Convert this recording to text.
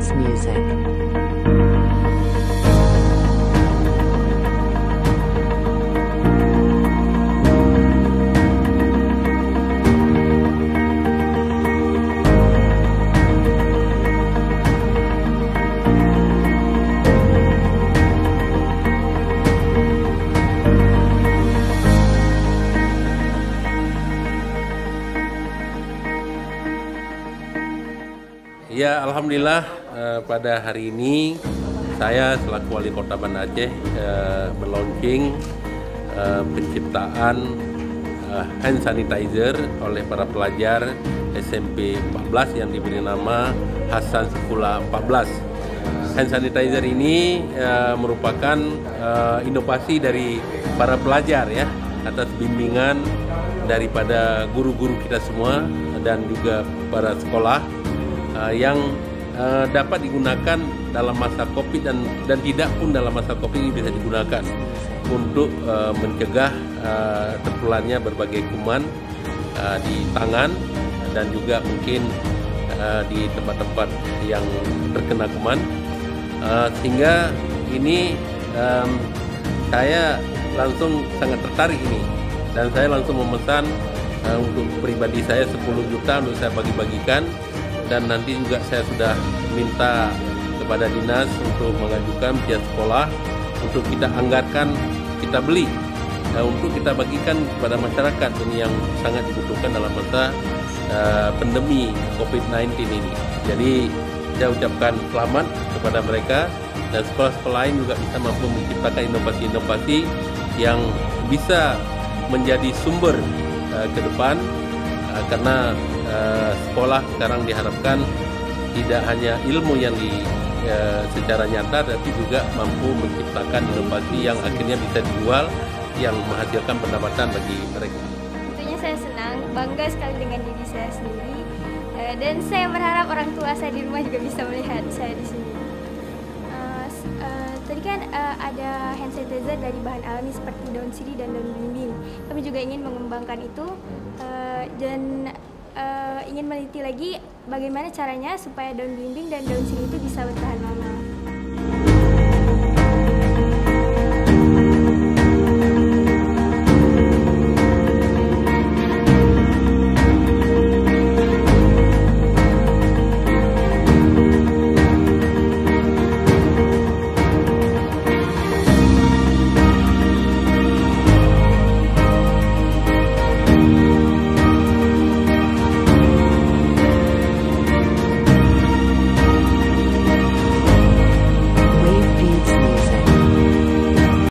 dance music. Ya, alhamdulillah pada hari ini saya selaku Wali Kota Banda Aceh meluncing penciptaan hand sanitizer oleh para pelajar SMP 14 yang diberi nama Hasan Sekolah 14. Hand sanitizer ini merupakan inovasi dari para pelajar ya, atas bimbingan daripada guru-guru kita semua dan juga para sekolah yang dapat digunakan dalam masa COVID dan tidak pun dalam masa COVID ini bisa digunakan untuk mencegah tertularnya berbagai kuman di tangan dan juga mungkin di tempat-tempat yang terkena kuman, sehingga ini saya langsung sangat tertarik ini dan saya langsung memesan untuk pribadi saya 10 juta untuk saya bagi-bagikan. Dan nanti juga saya sudah minta kepada dinas untuk mengajukan pihak sekolah untuk kita anggarkan, kita beli untuk kita bagikan kepada masyarakat ini yang sangat dibutuhkan dalam masa pandemi COVID-19 ini. Jadi saya ucapkan selamat kepada mereka dan sekolah-sekolah lain juga bisa mampu menciptakan inovasi-inovasi yang bisa menjadi sumber ke depan, karena sekolah sekarang diharapkan tidak hanya ilmu yang secara nyata, tapi juga mampu menciptakan inovasi yang akhirnya bisa dijual, yang menghasilkan pendapatan bagi mereka. Tentunya saya senang, bangga sekali dengan diri saya sendiri, dan saya berharap orang tua saya di rumah juga bisa melihat saya di sini. Tadi kan ada hand sanitizer dari bahan alami seperti daun sirih dan daun belimbing. Kami juga ingin mengembangkan itu dan ingin meneliti lagi bagaimana caranya supaya daun belimbing dan daun sirih itu bisa bertahan lama.